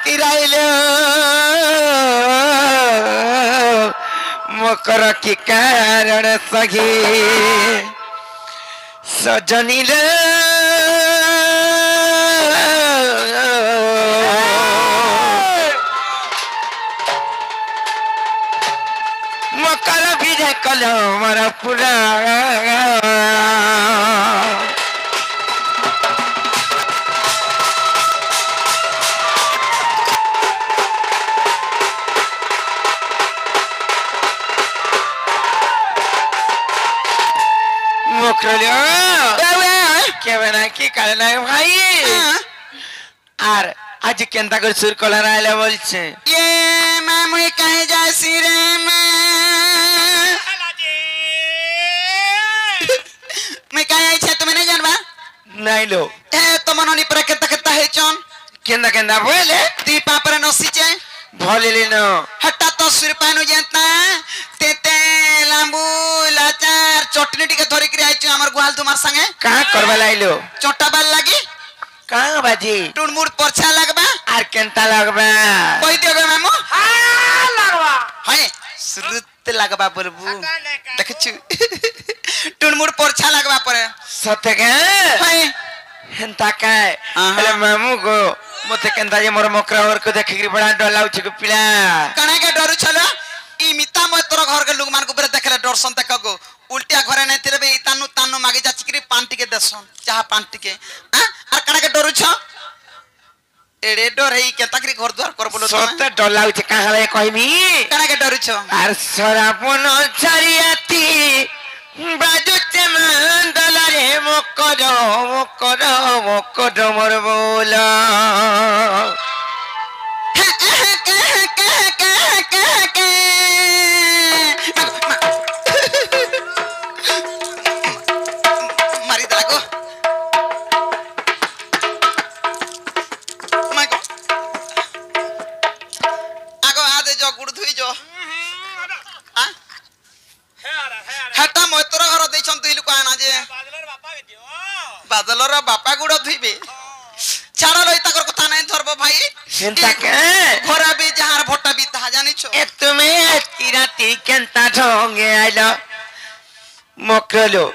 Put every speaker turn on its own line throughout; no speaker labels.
तिराइलो मकर की कारण सखी सजनील मकर विजय कल मरा पूरा भाई आर आज केंता कर सुर कलर आइले बोलछे
ये मैं मुई कहे जासी रे मैं कहे आई छे तुम नहीं जानबा
नहीं लो
ए तो मनोनी पर केंता केंता है चोन
केंदा केंदा बोले
ती पापर नसी छे
भोले न
हट्टा तो सुर पानु जानता तेते लांबू लाचार चटनी टिके धरि के आइछु हमर गुहाल तुम्हार संगे
कहां करबा लाइलो
चोटा बाल लागी
कहां बाजी
टुनमुर परछा लगबा
आर केंता लगबा
कोई देबे मामू
हां लगबा
हाय सुरुत लगबा बरबू देखछु टुनमुर परछा लगबा परे
सते के
हाय
हेंता काय हेले मामू को मते केंता जे मोर मकरा और को देखि के बड़ा डर लाउ छ पिला
कना के डरू छलो ई मिता म तोर घर के लोग मान को बरे देखले डरसन तक को उल्टिया घरे नै तिरे बे तानु तानु मागे जा चिकरी पांटी के दसन चाह पांटी के हां आर कना के डरू छ एडे डर है के तकरी घर द्वार कर बोलो
सते डर लाउ छ कहां रे कहमी
कना के डरू छ
आर सरापन छरियाती बाजू चमंदल रे मकर मकर मकर मोर बोला
मारी दागो मागो आगो आदे जो गुड़ धुई जो आ हटा मोतरो घर देछन तुई लुका ना जे बादलर बापा गुड़ धुईबे छाड़ा लई ताकर कथा नै धरबो भाई
चिंता के
घोरा भी जहार भोटा भी ता जानि छो
ए तुम्हें तिराती केंता ढोंगे आइलो मकलो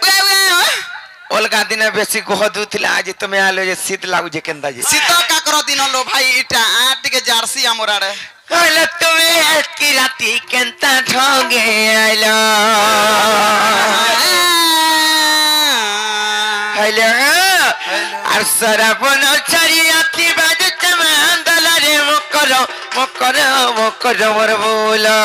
ओलगा दिन बेसी गहदु थिला आज तुम्हें आलो जे शीत लागु जे केंदा जे
शीत का कर दिन लो भाई इटा आट के जारसी हमरा रे
आइलो तुम्हें तिराती केंता ढोंगे आइलो आइलो आर सरापन छरियाती बाजू चमंदल रे मकर मकर मकर मोर बोला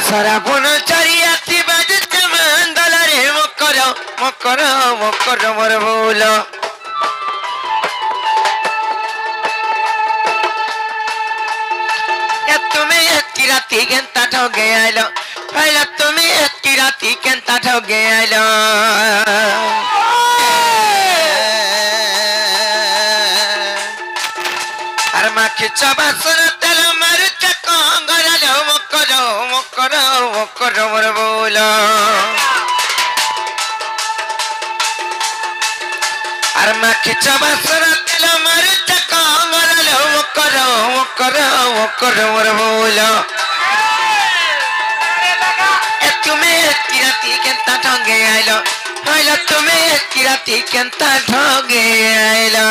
सरापन छरियाती बाजू चमंदल रे मकर मकर मकर मोर बोला राती केंता ठगे आइलो आइलो तुम्हें की राती केंता ठगे आइलो अरे माखी चबासन तेल मारु चकंगरालो मकर मकर मकर मोर बोला अरे माखी चबासन तेल मारु चकंगरालो मकर मकर मकर मोर बोला तुम्हें किराती केंता ढंगे आइलो आइलो तुम्हें किराती केंता ढंगे आइलो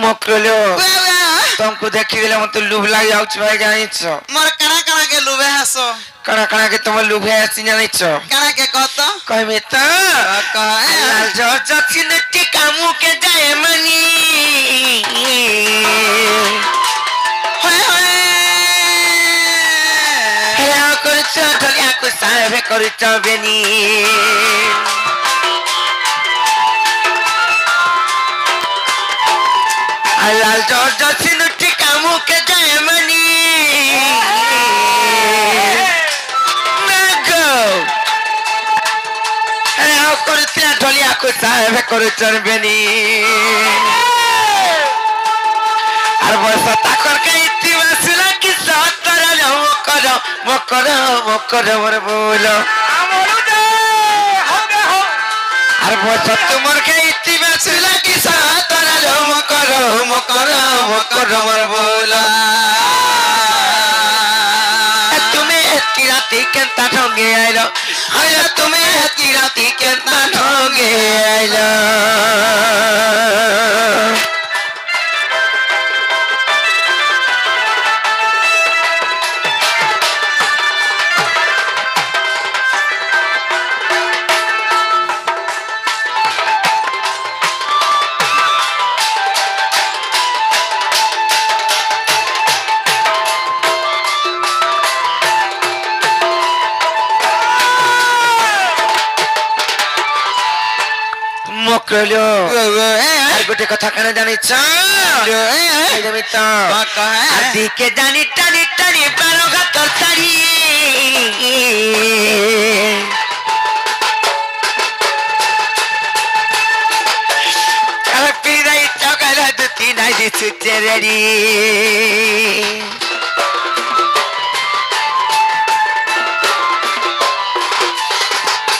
मकलो तुमको देखि गेले मत लुभ लाग जाउ छ भाई जानि छ
मोर कना कना के लुभे हसो
कना कना के तुम लुभे हसी जानि छ
कना के कहता
कहमे तो लाल जो जचिन टिकामु के जाए मनी
होय होय
हेला करछ ढलिया को साहेब करछ बेनी लाल जो जचिन टिकामु के जाए मनी ढलिया को साहेब कर बेनी और बस ताकर के इतिहास कि सतर मकर मोर बोलो और बस तुमर के इतिहास कि सतर मकर मोर बोलो राती केंता ढोंगे आइलो आइलो तुम्हें की राती केंता ढोंगे आइलो मकलो আর গোটে কথা কেন জানিছ আমি তো আদি কে জানি টানি টানি বারো ঘাত তাড়ি আর পিরাই চকালা দুতি নাই দিছু চেরেড়ি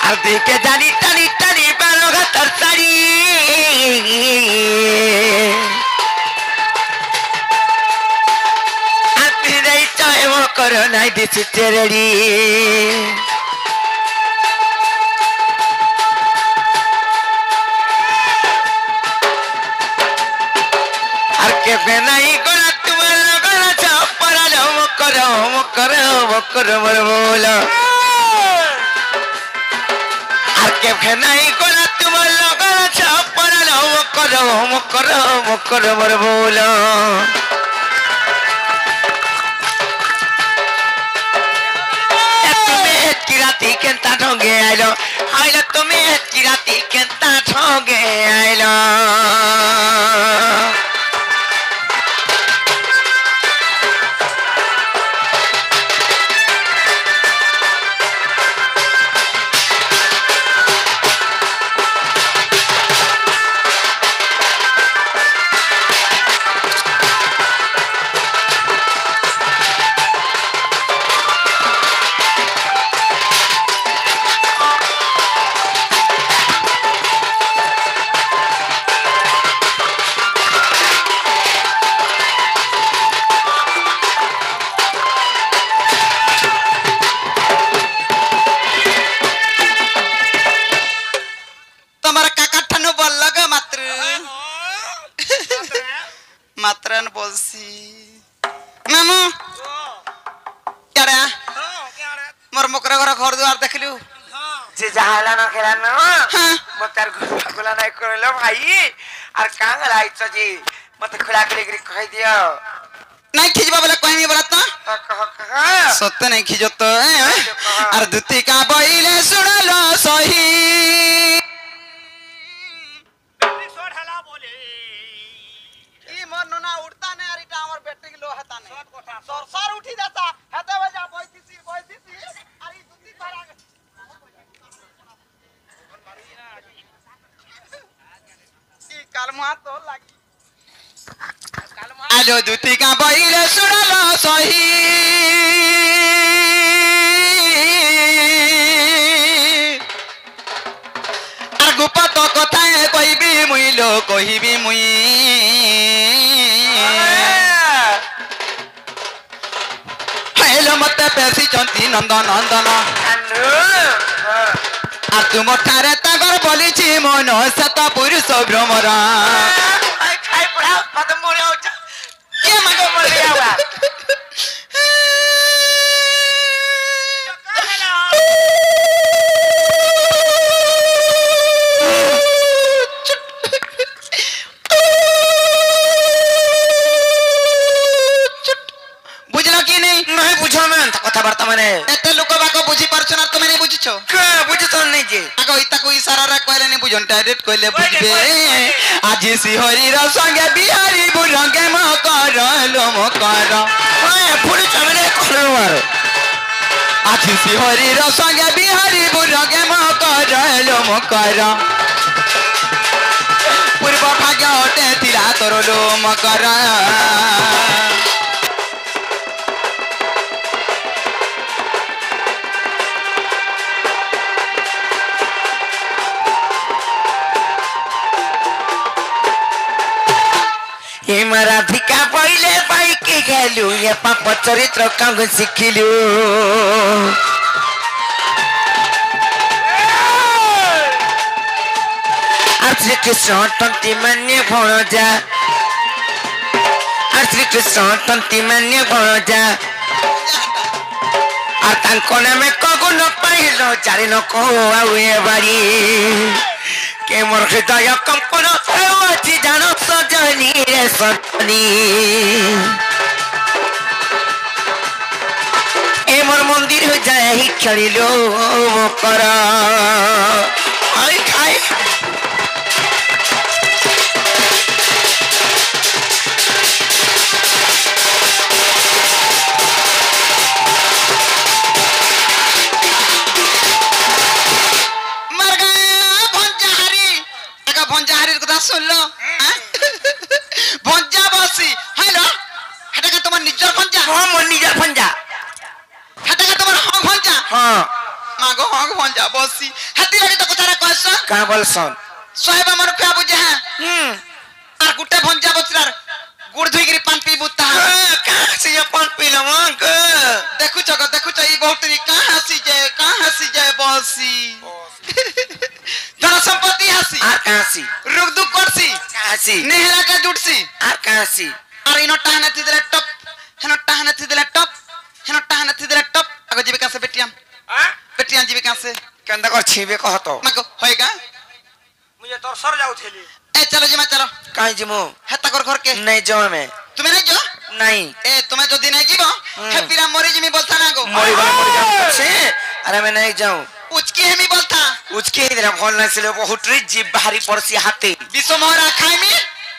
আদি কে জানি টানি টানি বারো ঘাত তাড়ি करो नहीं दिस तेरेड़ी और के नहीं गोला तुम्हारा गोला छपरा लो मकर मर बोलो और के नहीं गोला तुम्हारा गोला छपरा लो मकर मर बोलो राती केंता ढोंगे आइलो आइलो तुम्हें की राती केंता ढोंगे आइलो
मात्रन बोलसी मामू क्या मोर मकर घर घर द्वार देखलु
जे जहाला न खेला न मतार गुला नहीं करलो भाई और कांग लाइछ जी मत खड़ा करे कह दियो
नहीं खिजबा बोले कहमी बोला तो
कह
सत्य नहीं खिजो तो और दुती का बइले सुनलो सही नोना उड़ता ने अरे हमर बेटे के लो हता ने सरसर उठी जाता हते बजा बैठीसी अरे दुती भरा की कालमा तो लागी आलो दुती का बइले सुनलो सही আর গুপত কথায় কইবি মুই লো কইবি মুই मत पैसी चंती नंदन नंदन आ तुम ठारे तगर बोली मन सत पुरुष भ्रमर বুঝছো
কে বুঝতো নাই যে
আগে ইতাকু ইশারারে কইলে নি বুঝন ডাইরেক্ট কইলে বুঝবে আজি শ্রীহরির সঙ্গে বিহারি বুরঙ্গে মকর মকর
ওই পুরো চামড়ে করে মারো
আজি শ্রীহরির সঙ্গে বিহারি বুরঙ্গে মকর মকর পূর্ব ভাগ্য অটে ଥିଲା তোর লো মকর
राधिका पहले पाइके गेलु ये पाप चरित्र काग सिखिलु श्री कृष्ण तंती मान्य भणजा श्री कृष्ण तंती मान्य भणजा আর তাঙ্ক নামে কগুন পাইল চারি ন কৌয়ে বাড়ি কে মোর হৃদয় কম্পন আছে জানো সজনী রে সজনী এ মোর মন্দির হয়ে যায় খেলিল কর আই খাই
শুনলো ভঞ্জা বসি হ্যালো হেটাকে তোমার নিজের ভঞ্জা
হ্যাঁ মোর নিজের ভঞ্জা
হেটাকে তোমার হং ভঞ্জা
হ্যাঁ
মাগো হং ভঞ্জা বসি হাতি লাগি তো কথাটা কইছ
কা বলছন
সাহেব আমার কয়া বুঝে হ্যাঁ আর গুটে ভঞ্জা বসরার গুড় ধুইগিরি পান পি বুতা
কা সে পান পিলাম কা
দেখুছ এই বহুতরি কা হাসি যায় বসি ধন সম্পত্তি হাসি
আর কাসি
রুক দুক করছি
কাসি
নেহরা কা জুটছি
আর কাসি
আর ইনো টাহনাতি দিলে টপ হেনো টাহনাতি দিলে টপ আগো জিবে কাছে বেটিয়াম জিবে কাছে
কেন্দা কর ছিবে কহত
মাগো হয়গা
मुझे तोर सर जाउथेली
ए चलो जिमा चलो
काई जिमु
हेता कर घर के
नहीं जाओ मैं
तुम्हें नहीं जो
नहीं
ए तुम्हें जो दिन नहीं जीवो हे पिरा मोरी जिमी बोलता ना गो
मरी गले मरी जाऊं से अरे मैं नहीं जाऊं
उचकी हेमी बोलता
उचके इधर फोन ना से बहुत रिच जीव भारी पड़सी हाथे
विश्व मोहरा खाइमी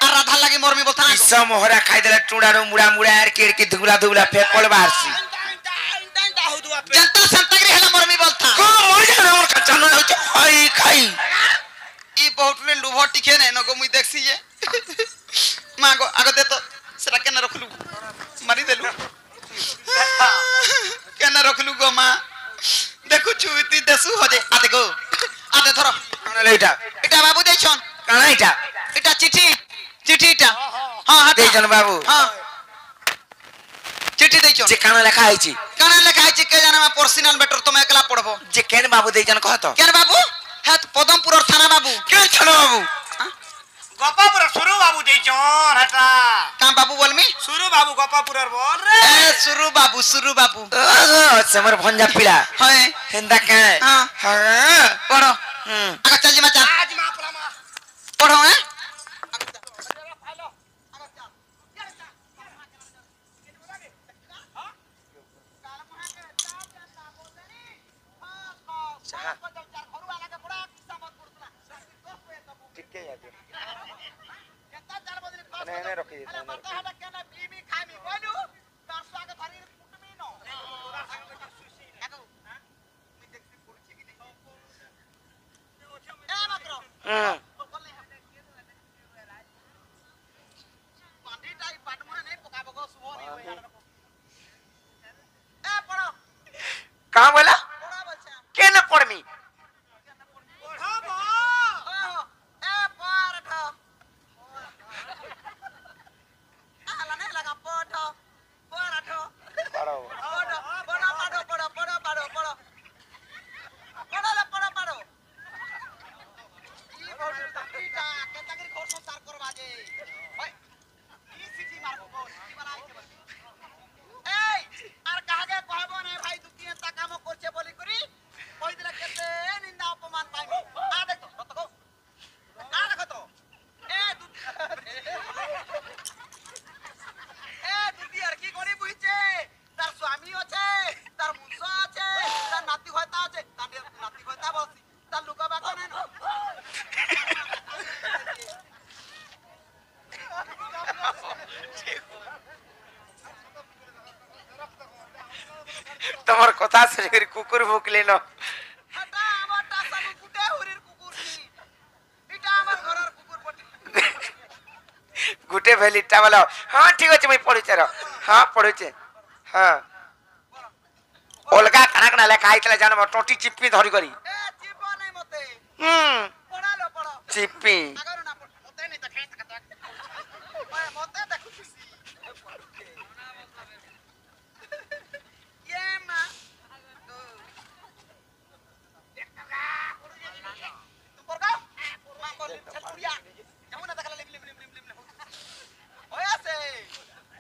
और राधा लगी मोरमी बोलता ना
विश्व मोहरा खाई देला टुडा रो मुड़ा मुड़ा यार केड़ के धुला फेंकल बाहरसी
जनता संतगरी हला मोरमी बोलता
को मोर जाना मोर कच्चा न हो खाई खाई
ई बहुत रे लुभो टिके ने नको मुई देखसी जे मागो आगो दे तो सेटा केना रखलु मारी देलु केना रखलु गो मा देखु छुइती देसु हो जे आ देखो आ दे धरो
काना लेटा
एटा बाबू देछन
काना इटा
एटा चिठी एटा हां हां
देजन बाबू
हां चिठी देछन
जे काना लिखा है छी
काना लिखा है छी के जाना मैं पर्सनल मैटर तुम एकला पढ़बो
जे केन बाबू देजन कहत
केन बाबू है पदमपुर थाना बाबू
केन छनो बाबू
गोपापुर सुरु बाबू देजन हटा
का बाबू बोलमी
सुरु बाबू गोपापुर बोल रे
ए सुरु बाबू
समर भंजा पिला
है
हिंदा का
हां
हां
पढ़ो आगे चल जी मचा
आज मा पलामा
पढ़ो है
ने रखी दे कहाँ बोला क्या न पढ़मी पास रे कुकुर भूकले न
হেটা আমারটা সব গুটে হুরির কুকুর নি এটা আমার ঘরের কুকুর পটি
गुटे भेलिटा वाला हां ठीक अछि मैं पढुछ र हां पढुछ हां ओलगा कना कना लेखा आइतला जान म टोटी चिप्पी धरि करी
এ জীব নাই মতে পড়ালো পড়ো
चिप्पी
আগর না পড় মতে নাই দেখে থাকা ওই মতে দেখুছি ये मां तुम पर गाओ मां को चल पुड़िया जाऊ ना देखला लिम लिम लिम लिम लिम ओए आसे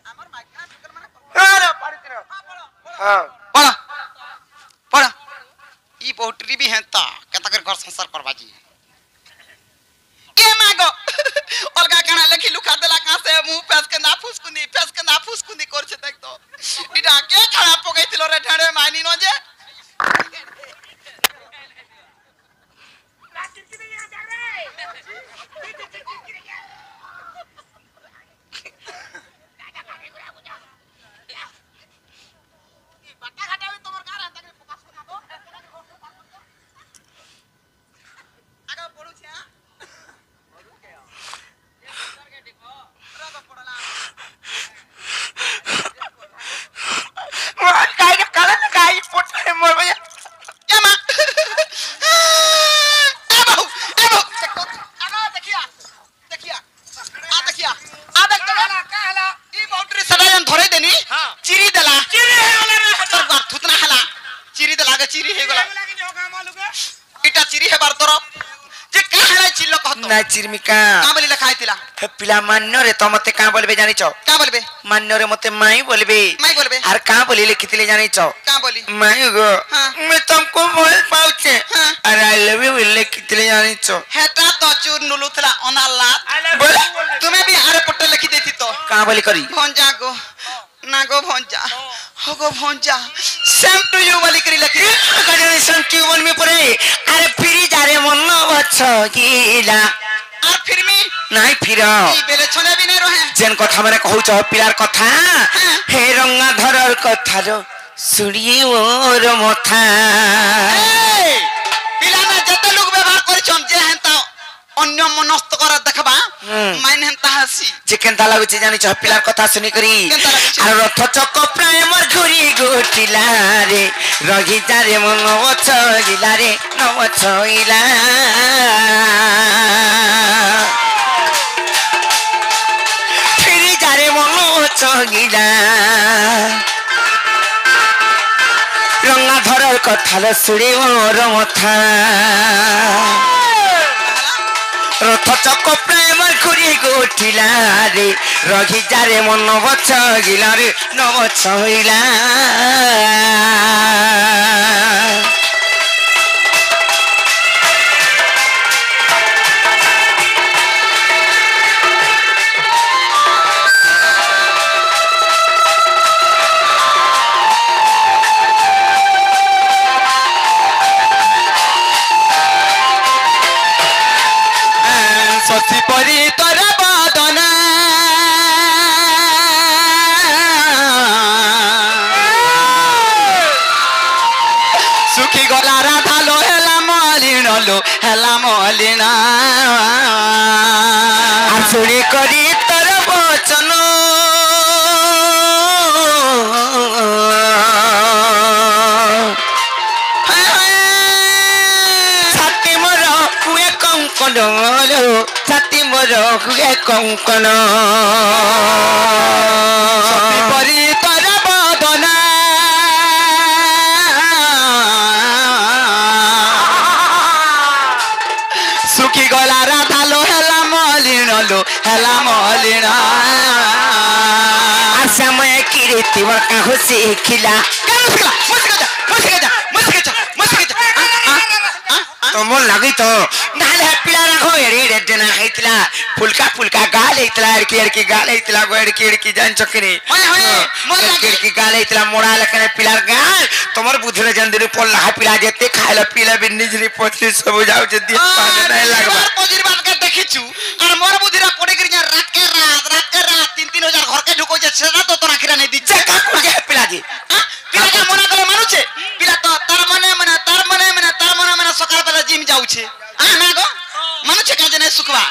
हमर माइका फिकर माने
अरे पढुछ र
हां पढ़ो
हां
पढ़ो पढ़ो ई बहुटरी भी हेता केता कर घर संसार करबा जी ए मागो अलगा काना लखी लुका देला का से मुंह फेस के ना फुसकुनी कर छे देख तो इडा के खराब पगैतिलो रे ढाडे मानी न जे
काय काला न काय पोटे मोर भैया
ए मां ए बाबू देखो आगा देखिया आ देख तो का हला ई बाउंड्री सदायन धरे देनी
हां
चिरी देला
चिरी हे वाला रे
तोर बात थुतना हला चिरी देला के चिरी हे गेला
लागी जो काम आलू के
इटा चिरी हे बार तोर जे का हला चिल्लो कहतो
ना चिरमिका
का बोली लिखा आइतिला
हे पिला मान्य रे तो मते का बोलबे जानि छ
का बोलबे
मान्य रे मते माई बोलबे
मैं बोलबे
आर का बोली लिखितले जानि छ
का बोली
माई गो
हाँ।
मैं तुमको बोल पाउचे
हाँ।
अरे आई लव यू लिखितले जानि छ
हेटा तो चूर नुलुथला अनाला
आई लव
बोले।
यू बोल दे
तुम्हें भी आरे पट्टे लिखी देती तो
का बोली करी
भंजा गो ना गो भंजा हो गो भंजा सेम टू यू वाली करी लिखी
कनेक्शन क्यों बोल में पड़े अरे फिरी जा रे मन वछ गीला
और फिर मी
नहीं फिर
ई बेले छने भी नहीं रहे
जेन कथा माने कहू छ पिलार कथा हे रंगा धरर कथा रो सुड़ी मोर मथा
ए पिला में जते लोग व्यवहार करि छन जे हेंता अन्य मनस्त कर देखबा माइन हेंता हसी
जे केनता लागुची जानि छ पिलार कथा सुनी करी
केनता लागुची?
आ रथ चक प्राय मोर घुरी गोटिला रे रही जा रे मन वछ गीला रे न वछ गीला फिरी जा रे मन वछ गीला रंगा धरर कथा सुड़ी मोर मथा रथ चक प्रेम खुरी गोठिला रे रही जा रे मन बछ गिला रे न बछ हइला सती परी तर बदना सुखी गला राधा लो हेला मलिना आसुरी करी तर बचन छाती मोर हुए कंकन छाती मोर हुए कंकन सती परी तर बदना सुखी गला राधा लो हेला मलिना समय कीर्ति वर्का खुशी खिला तुम लगी तो नाले पिला रखो एड़ी रेडना खाइतला फुलका गाल इतला एड़की गाल इतला एड़की जान चकरी एड़की गाल इतला मोड़ा लकने पिलार गाल तमर बुधरे जंदिर पल्ला पिला जेते खाइला पिला बिन निजरी पथरी सब जाउ जे दिया पाने नहीं लागबा
पजिर बात के देखिछु और मोर बुधिरा पड़े गिर रात के रात 3-3000 घर के ढुको जे सेना तो तोरा खिरा नहीं दी
जे का को जे पिला जी
पिला के मना करे मानु छे पिला जिम जाउछे आ ना गो मनुष्य का जने सुखवा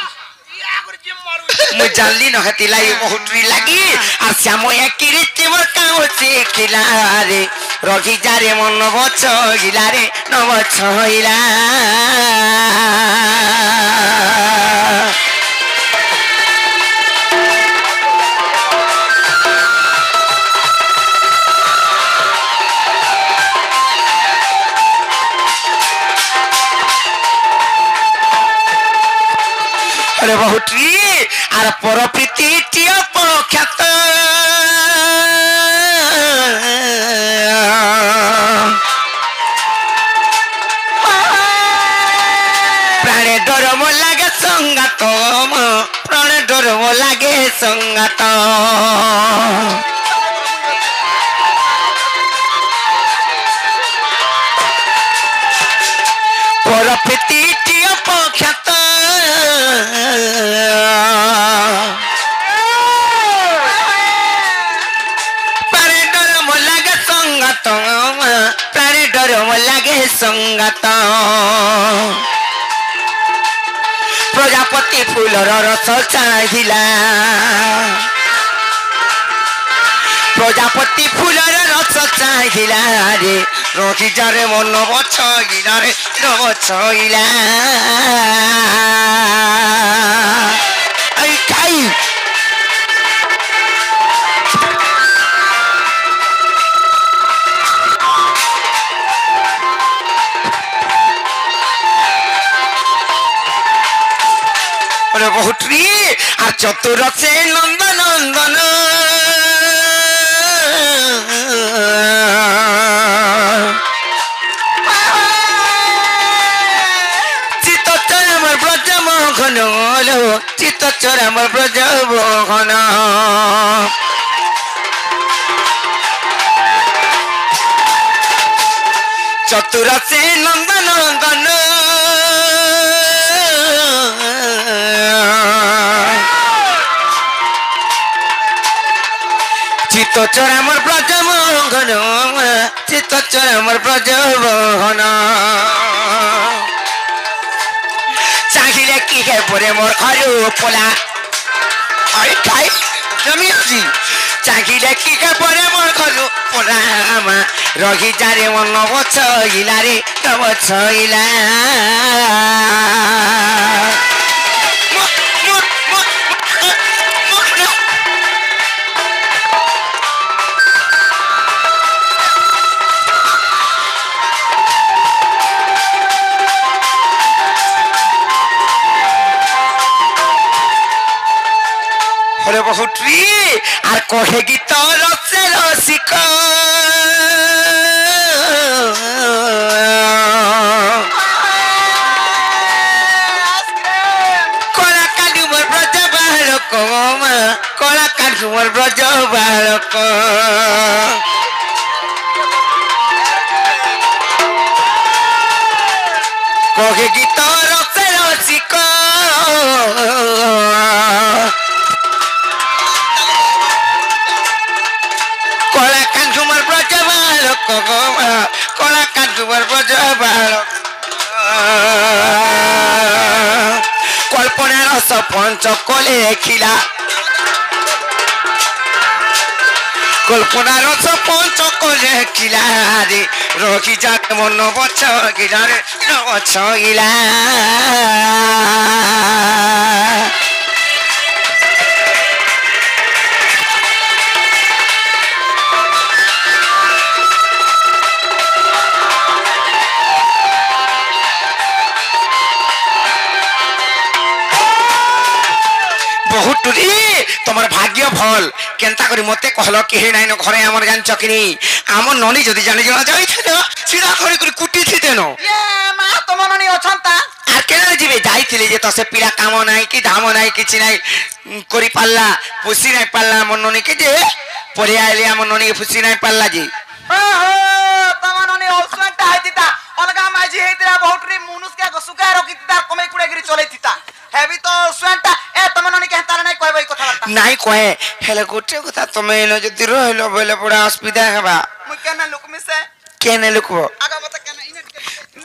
मु जानली न हतिला ये बहुत री लगी आ श्यामया किरिति मोर काउ चिखिला रे रखी जारे मन बछ गिला रे न बछ हिला अरे बहुटी आर पर प्रीति टिया प्रख्यात प्राणे डर मो लागे संगात प्राणे डर मो लागे संगात पर प्रीति टिया प्रख्यात प्राणे डर मो लागे संगात प्राणे डर मो लागे संगात प्रजापति फूलर रस चाहिला प्रजापति फूलर रस चाहिला रे रखी जारे मन बछइला रे बछइला आई खाई अरे बहुत री आ चतुर से नंदन नंदन चित चरमर ब्रज मोहन चित चरमर ब्रज मोहन चतुर से नंदन नंदन चित चरमर ब्रज मोहन चित चरमर ब्रज मोहन चाहिए कि है बोरे मोर खरु पोला आई खाई जमी जी चाहिए कि है बोरे मोर खरु पोला रही जारे मन बछइला रे बछइला अरे बहुत री आर कहे गीत रसे रसिक कला कालू मोर ब्रज बालक कला कालू मोर ब्रज बालक कहे गीत रसे रसिक कला कांझुमर ब्रज बालक कला कांझुमर ब्रज बालक कल्पना रस पंच कले खिला कल्पना रस पंच कले खिला रे रखी जाते मन बछ गिला रे बछ गिला बहुत तुम भाग्य भल केनता करी मते कहल केही नाइन घरे आमर जान चकनी आम ननी जदी जानि जना जाई थे सीधा करे करी कुटी थी देनो
ये मा तुम ननी अछंता
आ केना जीवे जाई थिले जे तसे पीड़ा काम नाही कि धाम नाही किछि नाही करी पाल्ला पुसी नाही पाल्ला मन ननी के जे परे आइले आम ननी के पुसी नाही पाल्ला जी
ओहो तुम ननी औसंटा हाइतिता अलगा माजी हेतिरा बहुत रे मुनुस के सुका रखिता कमे कुडे गिरी चलेतिता हेबी तो औसंटा ए तुम ननी के तार नाही कहबै कथा बार्ता
नाही कहे हेले गोटे कथा तमे न जदी रहलो बोले बड़ा असुविधा हेबा
मु केना लुक मिसे
केने लुकबो
आगा मत केना इने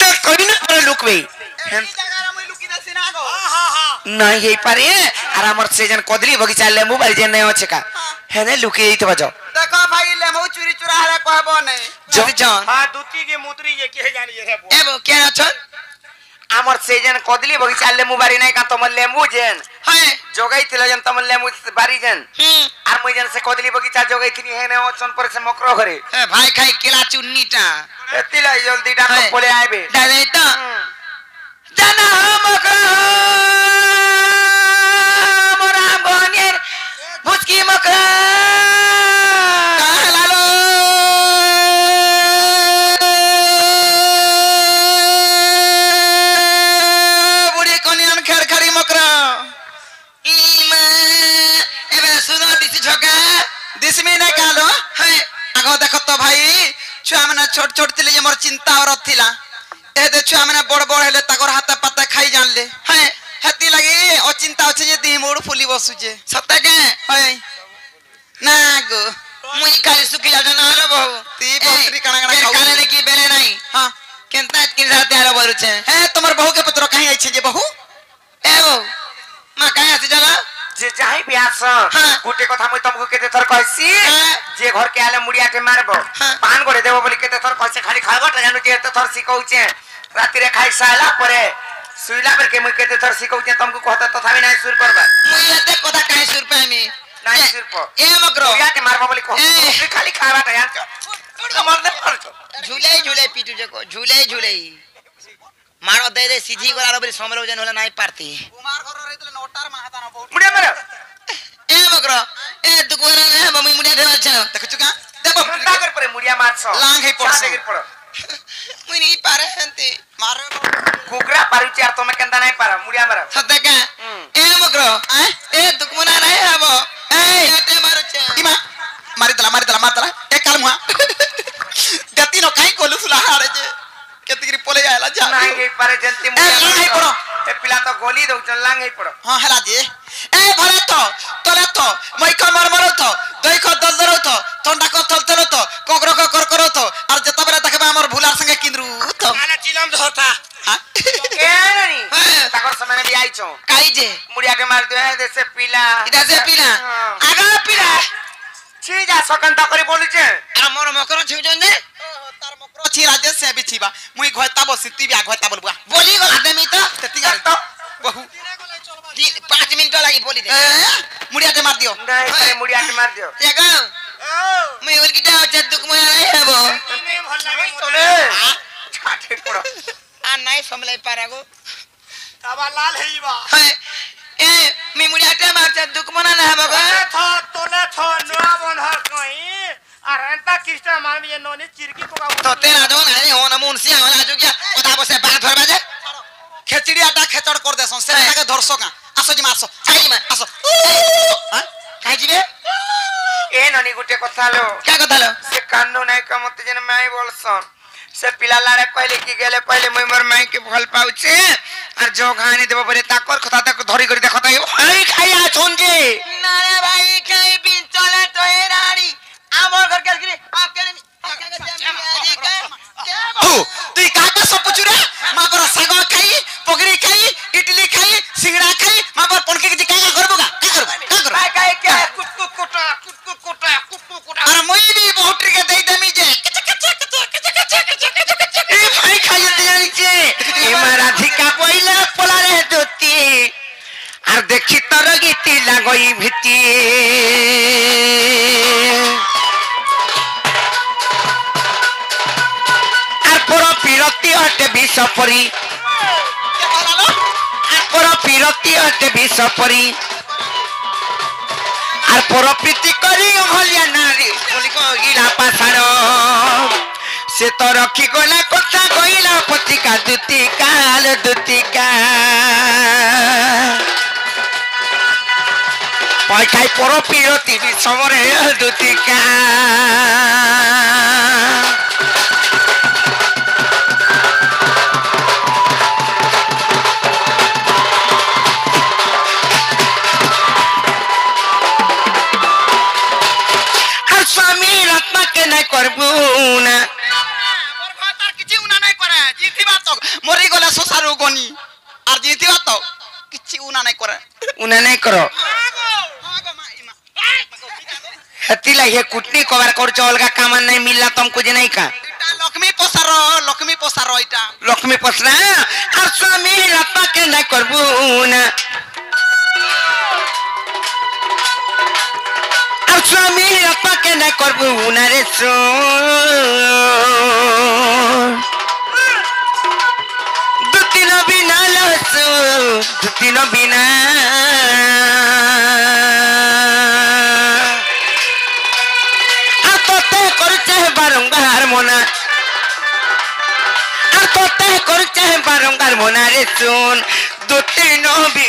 देख करी न पर लुकबे नहीं हे पारे आर हमर से जन कदली बगीचा लेमु बारी जे नहीं अछि का हेने लुकी एत बजो
देखो भाई लेमु चुरी चुरा हरे कहबो नै
जो जान
हां दूती के मुद्री ये के जानी ये
एबो के अछन हमर से जन कदली बगीचा लेमु बारी नहीं का तम लेमु जेन है जोगई थिला जन तम लेमु बारी जन आर मुई जन से कदली बगीचा जोगई थिनी हेने ओछन पर से मकरो घरे
ए भाई खाई केला चुन्नीटा
एतिला जल्दी डाक बोले आइबे
डाले त
जना मकरो मोरा बनेर भुसकी मकरो
लालो बुढ़ी कनियन खेरखरी मकरो
इमा एबे सुनो दिस झका
दिसमी नै कालो
है
आगो देखो तो भाई छुआ माने छोट छोट थिले जे मोर चिंता और थिला ए दे छुआ माने बड़ बड़ हेले ताकर हाथ पाता खाई जानले
है
हेती लगी ओ चिंता अछि जे दी मोड़ फुली बसुजे
सत्ता के
है ना गो
मुई काली सुखी जा ना हलो बहु
ती बकरी कणा कणा खाऊ
काले ने की बेले नहीं
हां
केनता किन साथे आलो बरु छे
ए तमर बहू के पत्र कहीं आइ छे जे बहू
ए बहु मा काहे आसी जाला जे जाई बियास गुटे कथा मुई तुमको केते थर कहसी जे घर के आले मुड़िया के मारबो पान गोड़े देबो बोली केते थर कहसे खाली खाबो त जानु जे थर सिकौ छे राती रे खाई साला परे सुइला पर के मुई केते थर सिकौ छे तुमको कहता तथापि नहीं सुर करबा मुई एते कथा काहे सुर पे मी नहीं सुर प ए मकरो मुड़िया के मारबो बोली कह खाली खाबा त यार मर दे पर
झूले झूले पीटू जको झूले झूले मारो दे दे सीधी गोला रो बरी समरो जन होला नाही पारती
कुमार घर रहितले नोटार माहाता न बहुत
मुड़िया मार
ए मकरो ए दुकोना ने मम्मी मुड़िया दे अच्छा
देखु का देबो
तागर पर मुड़िया मारछ
लांग हे पड़छ
देगिर पड़
मुई नहीं पारे हंती
मारे
कुकरा पारू चार तो मैं केंदा नहीं पारा मुड़िया मार
सत्य का ए मकरो ए दुकोना नहीं हबो ए एते मारो छ
इमा मारी दला ए काल मुआ गति न काई कोलु सुला हारे जे केतगिरी पोले आला जा
नहीं हे पारे जनती
लांग हे पड़ो
ए पिला तो गोली दउ चल लांग हे पड़ो
हां हला जे ए भले तो तले तो मई को मर तो दई को दल दरो तो ठंडा को तल तलो तो कोकरो को कर करो तो और जता बेला देखबा हमर भुलार संगे किंद्रू तो
माने चिलम धरता
हां
ए नहीं ताकर समय में भी आई छो
काई जे
मुड़िया के मार दे है जैसे पिला
इदा से पीला
आगा पिला छी जा सकन ता करी बोली छे
हमर मकरो छिजन जे
तार मकरो छी राजेश से भी छीबा मुई घयता बसिती बि घयता बोलबा
बोली गला दे मी तो
तेती गाल तो बहु
5 मिनट लागी बोली दे
मुड़िया के मार दियो
नहीं पारे मुड़िया के मार दियो
देखो मैं उनकी टा दुख में नहीं हबो
नहीं भल लागे
तोले छाटे पड़ो
आ नहीं समले पारागो
तबा लाल हेइबा
ए मैं मुड़िया टा मार दुख मना ना हबो
तोले थो नवा बंधर कहीं अरंता कृष्ण मार में ये नोनी चिरकी पोका
तो तेरा जो नहीं हो ना मुंशी वाला जो क्या ओदा बसे बात धर बाजे
खेचड़ी आटा खेचड़ कर देसन से लागे धरसो का आसो जी मारसो
आई में
आसो हां
काई जीवे
ए ननी गुटे कथा लो
क्या कथा लो
से कानो नहीं कमत जन मैं बोलसन से पिला लारे कहले की गेले पहले मुई मोर माई के भल पाउछे और जो खानी देबो परे ताकर कथा तक धरी कर देखत हई खाइया छोन जे
ना रे भाई कहीं भी चले तो ए रानी आमर घर के गिरी आ के
तू का का सब पुचुरा मा पर सागो खाई पगड़ी खाई इडली खाई सिंगड़ा खाई मा पर पणके के का करबो का कर
काय क्या
कुटकु कोटा
अरे मुई भी बहुत के दे देमी जे
ए भाई खाइया दे जे ए मारा धिका पइला पला रे दोती আর দেখি তোর গীতি লাগই ভিতি আর পুরো বিরক্তি হতে বিষ পরি আর পুরো বিরক্তি হতে বিষ পরি আর পুরো প্রীতি করি হলিয়া নারী বলি কইলা পাছাড় সে তো রক্ষি গলা কথা কইলা পতিকা দুতিকা পয়খাই পরো পিরতি সমরে দুতিকা আর স্বামী রত্নাকে নাই করবো না
मोर भातार किछि उना नै करे जीतिबा तो मरि गला सोसारु गनी और जीतिबा तो किछि उना नहीं करे
उना नहीं करो
हां गो माई
हतिला ये कुटनी कवर करछ अलगा काम नहीं मिलला तुमको जे नहीं का
इटा लक्ष्मी पोसार इटा
लक्ष्मी पसरा और स्वामी लपा के नहीं करबू ना और स्वामी लपा के नहीं करबू ना रे सो दुतिनो बिना लसो दुतिनो बिना बारंबार मोना और तोते करते बारंबार मोना रे सुन दो तीनों भी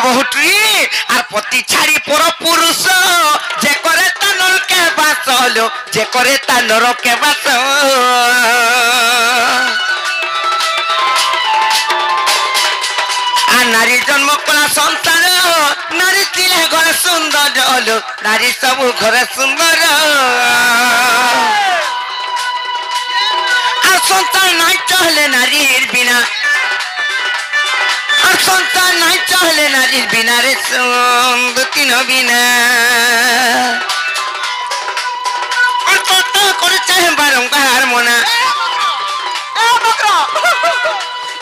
बहुट्री और पति छाड़ी पर पुरुष जे करे ता नर के बास लो जे करे ता नर के बास आ नारी जन्म कला संसार नारी तिले घर सुंदर लो नारी सब घर सुंदर आ संसार नहीं चले नारी बिना संतान नहीं चले नारी बिना रे तीनों बिना और तो कर चाहे बारंबार मोना
ए बकरा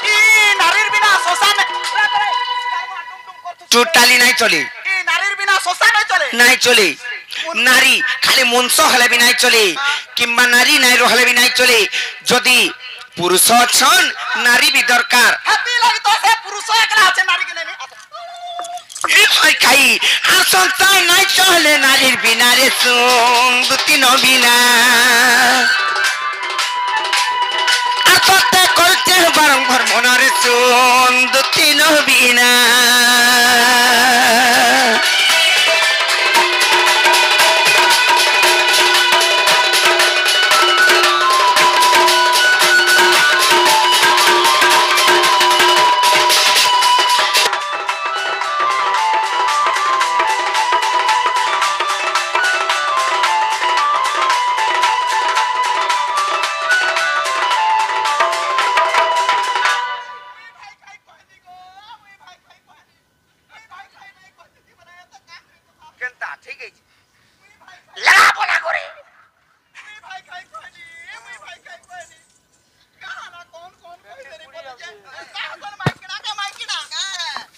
ई नारीर बिना सोसान
टोटाली नहीं चली
ई नारीर बिना सोसान
नहीं चले नारी खाली मुंस हले भी नहीं चले किंबा नारी नहीं रहले भी नहीं चले जदी पुरुष छन नारी भी दरकार
हाथी लगी तो से पुरुष एकला আছে नारी के नहीं
ए भाई खाई आ संतान नहीं चले नारी बिना रे सुन तीनों बिना आ तोते करते बारंबार मना रे सुन तीनों बिना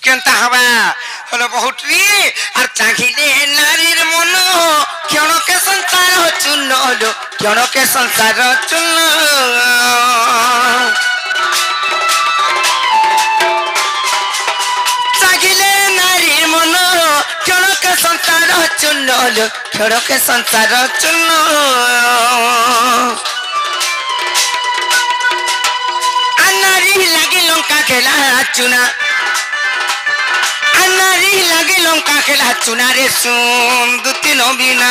केनता हवा हलो बहुट्री और चाहिए नारीर मन क्यों के संसार हो चुनो लो क्यों के संसार चुनो चाहिए नारीर मन क्यों के संसार हो चुनो लो क्यों के संसार चुनो नारी लगी लंका खेला चुना नारी लगे लंका खेला चुना रे सुन दो तीनों बिना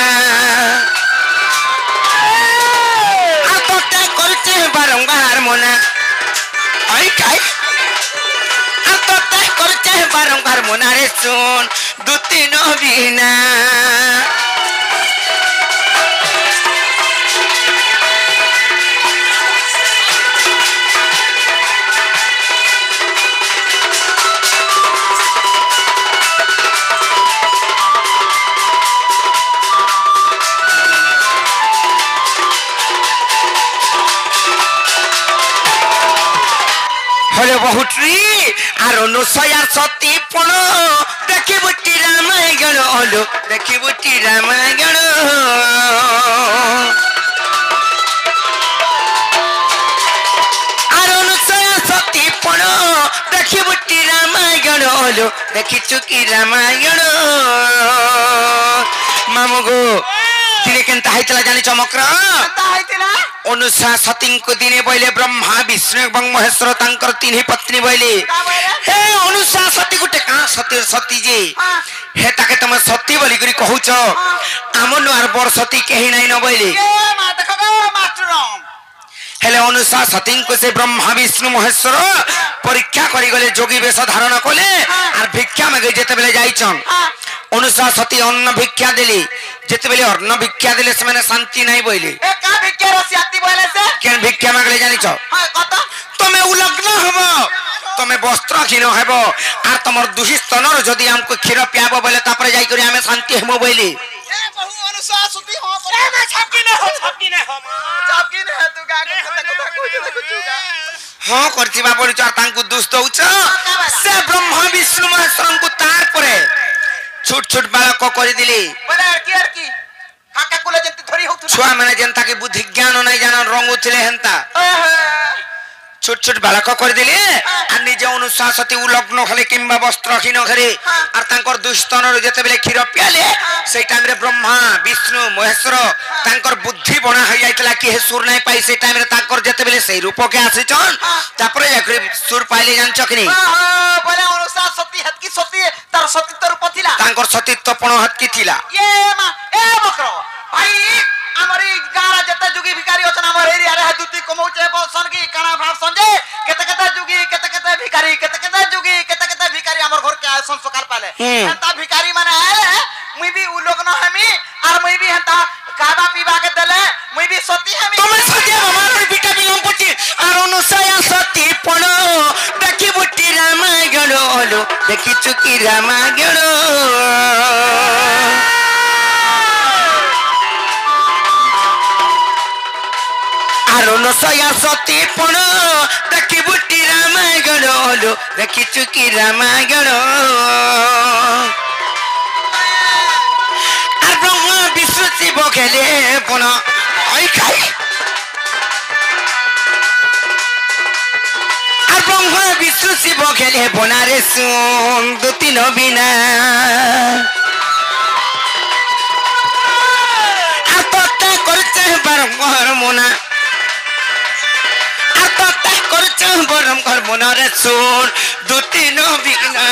आतोते करते बारंबार मोना आई खाई आतोते करते बारंबार मोना रे सुन दो तीनों बिना हले बहुट्री और अनुसया सती पण देखी बुटी रामायण हलो देखी बुटी रामायण और अनुसया सती पण देखी बुटी रामायण हलो देखी चुकी रामायण मामू गो दिने केनता हाइतला जानी चमक्र
केनता हाइतला
अनुसा सती को दिने बोले ब्रह्मा विष्णु एवं महेश्वर तांकर तीन पत्नी बोले हे अनुसा सती गुटे का सती सती जे हे ताके तुम सती बोली करी कहूछ আমनु আর বড় সতী কেহি নাই ন বইলি
ए मा देखो गो मास्टर
हेले अनुसा सती को से ब्रह्मा विष्णु महेश्वर परीक्षा करी गले जोगी वेश धारण कले और भिक्षा मागे जेते बेले जाइछन अनुसा सती अन्न भिक्षा देली जेते बेले अन्न भिक्षा देले से माने शांति नाही बोइली
ए का भिक्षा रसियाती बोले से
केन भिक्षा मागले जानिछ
हां कत
तमे उलग्न हबो तमे वस्त्र क्षीण हेबो और तमर दुहित स्तनर जदी हमको क्षीर पियाबो बोले तापरे जाई करी हमें शांति हेमो बोइली
ए बहु अनुसा सुती हो
ए मैं छपकी ने हो मां
छपकी ने तू गा कुछ
हां करथिबा बोली चार तांकु दुष्ट दउछ से ब्रह्मा विष्णु महेश्वर को तार परे छोट छोट बालक करि दिली
बोले की काका कुले जंती धरी होतु
छुआ माने जनता के बुद्धि ज्ञान नहीं जान रंग उथिले हेंता छोट छोट बालक कर दिले आ निज अनुसार सती उलग्न खाली किंबा वस्त्र क्षीण घरे और तांकर दुष्टन जेते बेले क्षीर पियाले से टाइम रे ब्रह्मा विष्णु महेश्वर तांकर बुद्धि बना हो जाइतला कि हे सुर नहीं पाई से टाइम रे तांकर जेते बेले से रूप के आसीचन तापरे जाकरी सुर पाइले जान चकनी
बोले अनुसार सती हत की सती तार सतीत्व रूप थिला
तांकर सतीत्वपण हत की थिला
ये मा ए बकरो भाई हमरी गारा जते जुगी भिखारी अछन हमर एरिया रे दुती कमौचे बसन की काना भाव संजे केते जुगी केते भिखारी केते जुगी केते भिखारी हमर घर के संस्कार पाले हंता भिखारी माने आले मुई भी उ लोग न हमी और मुई भी हंता खावा पीवा के देले मुई भी सती हमी
तुम सती हमार बेटा बिलम पची और अनुसया सती पण देखि बुटी रामायण ओलो देखि चुकी रामायण अनुसया सती पण देखि बुटी रामायण ओलो देखि चुकी रामायण আর ব্রহ্মা বিষ্ণু শিব খেলে পুন ওই খাই আর ব্রহ্মা বিষ্ণু শিব খেলে বনারে শুন দুতি নবীনা আর তত্তা করছে বারম্বার মোনা আর তত্তা করছে বারম্বার মোনারে শুন দুতি নবীনা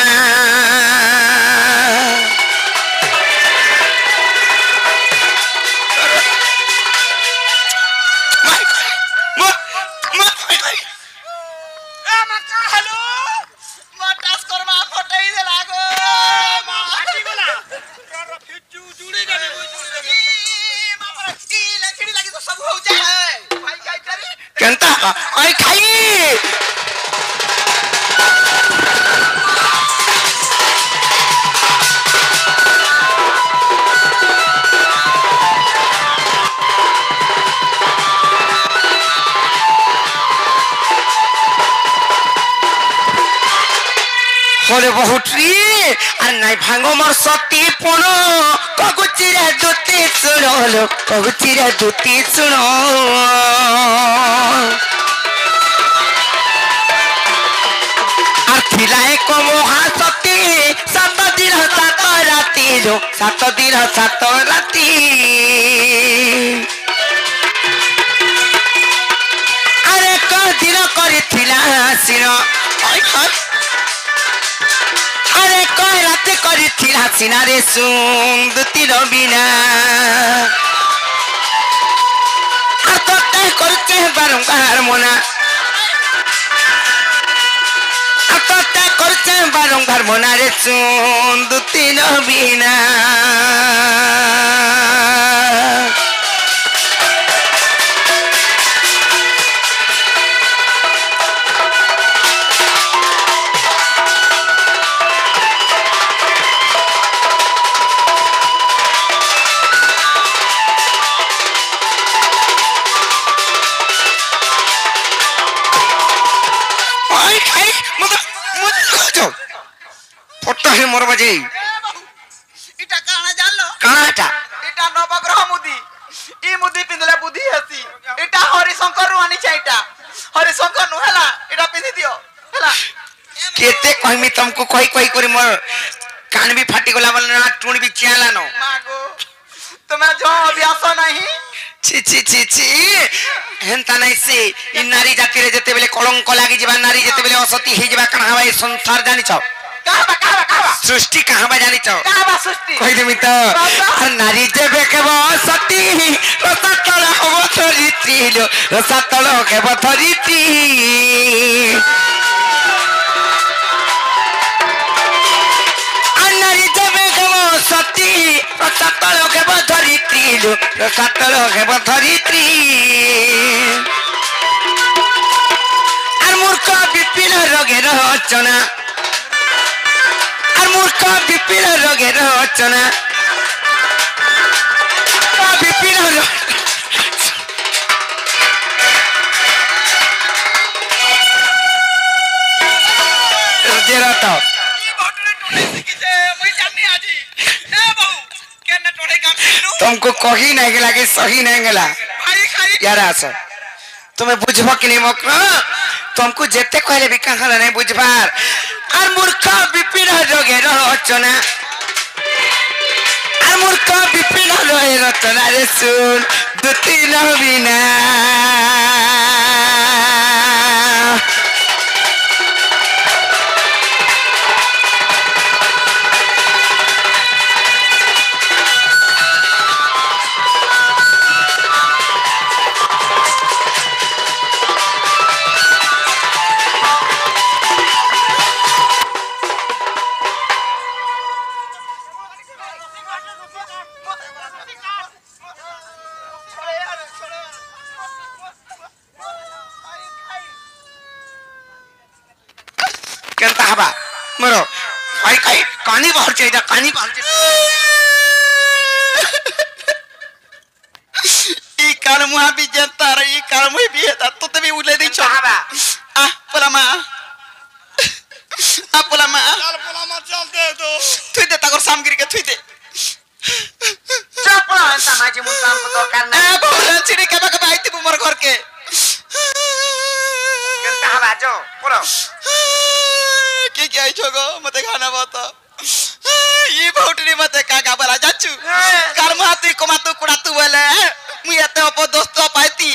केंता ओए खाई হলে বহুট্রি আর নাই ভাঙো মোর সতী পণ কগুচিরা দুতি শুনো হলো কগুচিরা দুতি শুনো আর থিলা এক মহাসতী 7 দিন 7 রাতি 7 দিন 7 রাতি আরে কদিন করিছিলা আসিন ওই খত अरे कोई रात करी थी हसीना रे सुंदती रबीना আর তো তাই করছে বারংবার মোনা আর তো তাই করছে বারংবার মোনা রে সুন্দতি নবীনা मोर बजे
इटा काना जानलो
काटा
इटा नवग्रह मुदी ई मुदी पिंदले बुद्धि हसी इटा हरिशंकर रु आनी चाइटा हरिशंकर नु हला इटा पिंदी दियो हला
केते कहमी तुमको कोई कोई करी मोर कान भी फाटी गला बोले ना टूण भी चियाला नो
मागो तुम्हें जो अभ्यास नहीं
छि छि छि छि हेंता नहीं से इ नारी जाति रे जते बेले कलंक लागी जिबा नारी जते बेले असती हे जिबा कना हवा संसार जानि छ
कहबा
सृष्टि कहाँ बा जानी चो
कहाँ बा सृष्टि
कहि देमी तो और नारी जेबे केबो सती रसातल हबो धरित्री लो रसातल केबो धरित्री नारी जेबे केबो सती रसातल केबो धरित्री लो रसातल केबो धरित्री আর মূর্খ বিপিন রোগের রচনা আর মূর্খ বিপিন রোগের রচনা বিপিন রোগের তো तुमको कही नहीं गला कि सही नहीं गला यार आसो तुम्हें बुझबो कि नहीं मक तुमको जेते कहले भी कहां नहीं बुझबार और मूर्ख विपिन रोगे रचना और मूर्ख विपिन रोगे रचना रे सुन दुती नबीना केनता हबा मरो आई काई कानी बाहर चाहिए कानी बाहर
ई काल मुहा भी जनता रे ई काल मुही भी है तो तभी उले दी छो
हबा
आ पलामा आ पलामा
चल पोलामा चल दे दो
थुई दे ताकर सामग्री के थुई दे
चुप अंता माजी मुन काम को दरकार
ए
नहीं
बहुला चिड़ी कबा कबा आईती मोर घर के
केनता हबा जो पुरो
के क्या छोगो मते खाना बता ई भौटरी मते काका बला जाचू कर्म हाती कोमा तू कुडा तू बोले मु एते अप दोस्त पाइती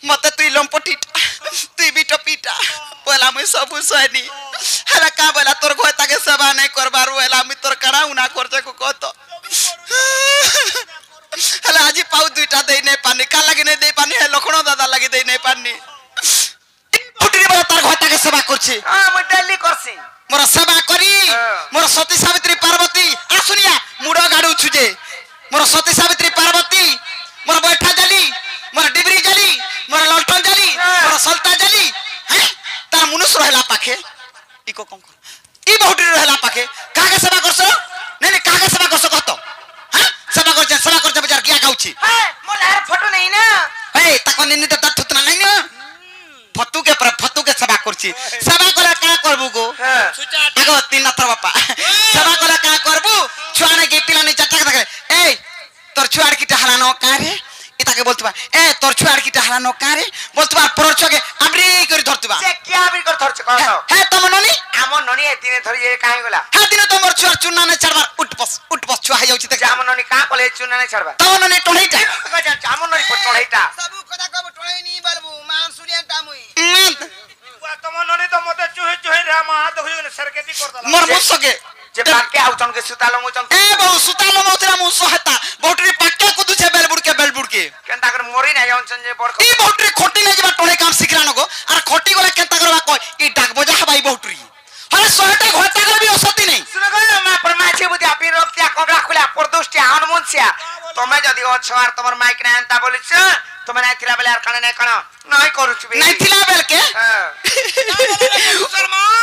मते तू लंपटी तू बिट पीटा बोला मु सब सैनी हला का बोला तोर गोता के सेवा नहीं करबार बोला मु तोर करा उना करजे को कहतो हला आजी पाउ दुइटा देई नहीं पानी का लगे नहीं देई पानी है लखनो दादा लगे देई नहीं पानी भौटरी बला तार गोता के सेवा करछि
हां म दिल्ली करसी
मोर सेवा करी मोर सती सावित्री पार्वती आसुनिया मुडो गाडू छुजे मोर सती सावित्री पार्वती मोर बैठा जली मोर डिबरी जली मोर ललटन जली मोर सलता जली हैं तार मनुष्य रहला पाखे इको कम कर ई बहुटी रहला पाखे कागे सेवा करसो नहीं कागे सेवा करसो कहतो हैं सेवा कर बाजार किया गाउची
ए मोला फोटो नहीं ना
ए ताको निन्नी त थुतना नहीं ना फतू के सेवा करछि सेवा करे का करबू गो आगो तीन नथर बापा सेवा करे का करबू छुआने के पिलानी चटक देखे ए तोर छुआर की टहलानो का रे इता के बोलतबा ए तोर छुआर की टहलानो का रे बोलतबा पर छके आबरी करी धरतबा
से क्या भी कर धरछ कहतो
हे तुम ननी
आम ननी ए दिने धरि ए काहे गला
हा दिन तो मोर छुआर चुन्ना ने चढ़बार उठ पस छुआ है जाउछि त
आम ननी का कले चुना नहीं छड़बा
तो ननी टोहीटा
आम ननी पटोहीटा
सब कदा कब टोळी नी बलबू मान सुनिया टामुई
तुम ननी तो मते चुहे चुहे रे मा हाथ होई सरकेती कर दला
मोर मुसके
जे पाके आउचन के सुतालो मुचन
ए बहु सुतालो मोतरा मुसो हता बोटरी पाके कुदु छे बेलबुड़ के
केनता कर मोरी नहीं जाउचन जे बड़
ई बहुटरी खोटी नहीं जबा टोले काम सिखला नको आर खोटी गले केनता करबा कोई ई डाक बजा हबाई बहुटरी हरे सोहटा घोटा कर भी औसती नहीं
सुन गयो मा परमाछे बुदी आपी रक्तिया कोबरा खुला परदुष्टिया हनुमनसिया तमे जदी अछो आर तमर माइक ना एंता बोलिछ तमे नाही थिला बेले आर कने नाही कण नाही करूछ बे
नहीं थिला बेल के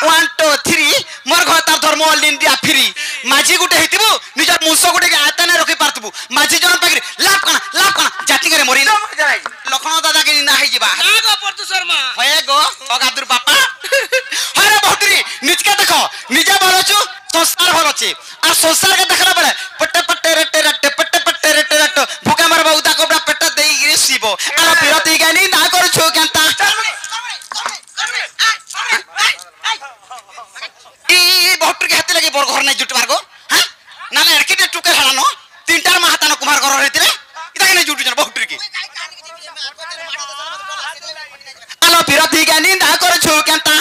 1 2 3 मोर घर तार धर्म ऑल इंडिया फ्री माझी गुटे हेतिबु निजर मुसो गुटे के आतने रखि पारतबु माझी जन पाकरी लाप कण जाति करे मोरी लखनो दादा के ना है जिबा
आगो परतु शर्मा
होए गो अगादुर बापा हरे बहुटरी निज के देखो निजे भलोछु संसार भलोछि आ संसार के देखला बेले पट्टे पट्टे रट्टे रट्टे पट्टे पट्टे रट्टे रट्टे भूका मार बहुता कोबरा पेट देई गिरी सीबो आ बिरती गानी ना करछु केनता ई बहुटरी के हाथे लगे बर घर नै जुटबार गो हां ना ना एरके टुके हलानो तीनटार महातान कुमार घर रहितिले इता के नै जुटु जन बहुटरी के आलो बिरती गानी ना करछु केनता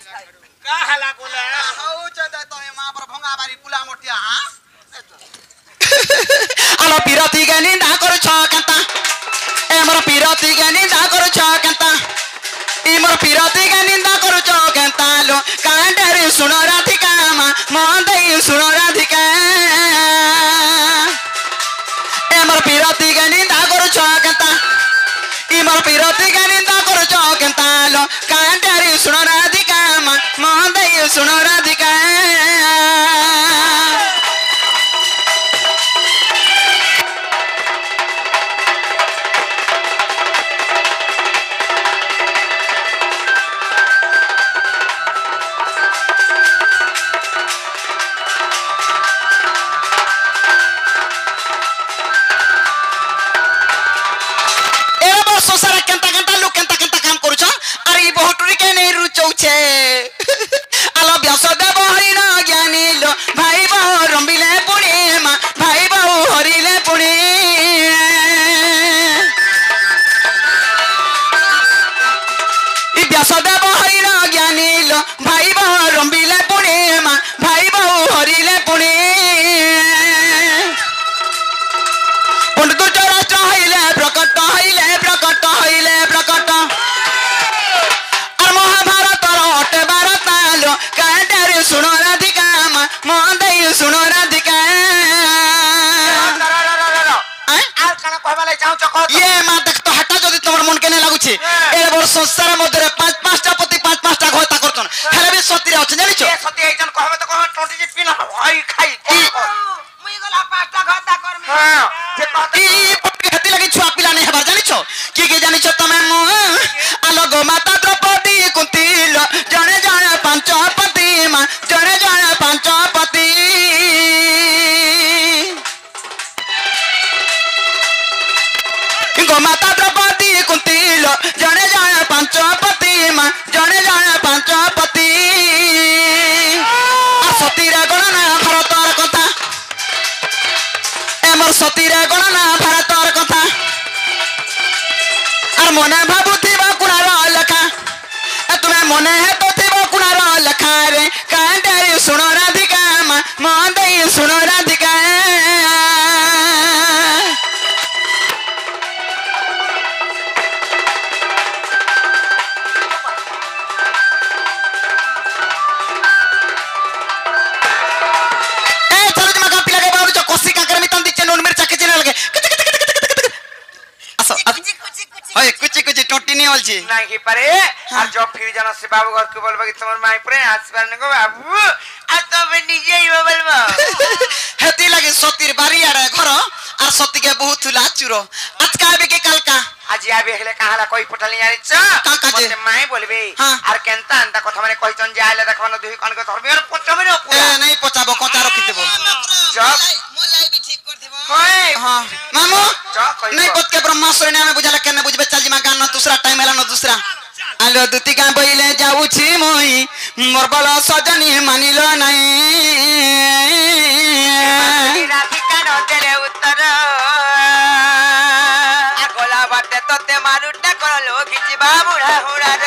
का हला बोला
हौ चदा तो मां पर भंगा बारी पुला मोटिया हां आलो पिरती के निंदा करू छ कंता ए मोर पिरती के निंदा करू छ कंता ई मोर पिरती के निंदा करू छ कंता लो कांडरे सुनो राधिका मा मंदई सुनो राधिका ए मोर पिरती के निंदा करू छ कंता ई मोर पिरती के निंदा करू छ कंता लो कांडरे सुनो राधिका मा मंदई सुनो राधिका आलो व्यासदेव हरिण ज्ञानी लो भाई बहु रंबिले पुणी मा भाई बहु हरिले पुणी व्यासदेव हरिण ज्ञानी लो भाई बहु रंबिले पुणी मा भाई बहु हरिले पुणी पंडित चराच हईले प्रकट हईले प्रकट हईले प्रकट सुनो राधिका मंदई सुनो राधिका
आल काना कहबाले चाहू चको
ये मा देख तो हटा जदी तमर मन केने लागुछि ए बर संसार मध्यरे पांच पांचटा पति पांच पांचटा घोता करतन हेले भी सतीरे अछि जानि छ
ए सती आइतन कहबे तो कह टोटी जे पिन हई खाई मुई गला पांचटा घाता करमी हां जे कहते
ई पति हती लगी छुआ पिला नहीं हबार जानि छ की जानि छ तमे आलो गो माता द्रौपदी कुंती जने जने पांच पति मा जने जने पांच पति गो माता द्रौपदी कुंती जने जने पांच पति मा जने जने पांच पति सतीरे गणना भारतर कथा एमर सतीरे गणना भारतर कथा और मने भाबुथिबा कुणार लेखा तुम्हें मने है तो थिबा कुणार लेखा रे कांडे सुनो राधिका मंदई सुनो राधिका टोटी बोलছি
নাই কি পারে আর জব ফিরে জানা সে বাবু ঘর কে বলবা কি তোমার মাই পরে আসবার না গো বাবু আর তবে নিজেই বলবা
হেতি লাগি সতীর বাড়ি আরে ঘর আর সতীকে বহুত থুলা চুরো আজকে আবে কে কালকা
আজি আবে হেলে কাহালা কই পটালি জানিছ
কাকা যে
মতে মাই বলবে আর কেনতা আন্তা কথা মানে কইছন যে আইলে দেখবানো দুই কনকে ধরবি আর পচবে না
এ নাই পচাবো কচা রাখি দেব
জব
মোলাই বি ঠিক করে দেব
কই
हां मामू
জব কই
नहीं पत के ब्रह्मास्त्र ने हमें बुझाला केने बुझबे चल जिमा गान दूसरा टाइम एला न दूसरा आलो दुती गां बइले जाऊ छी मोई मोर बल सजनी मानिलो नाही
রাধিকা নদেলে উত্তর আর গোলা বাটে তোতে মারুটা করলো কিছু বাবুড়া হুড়ার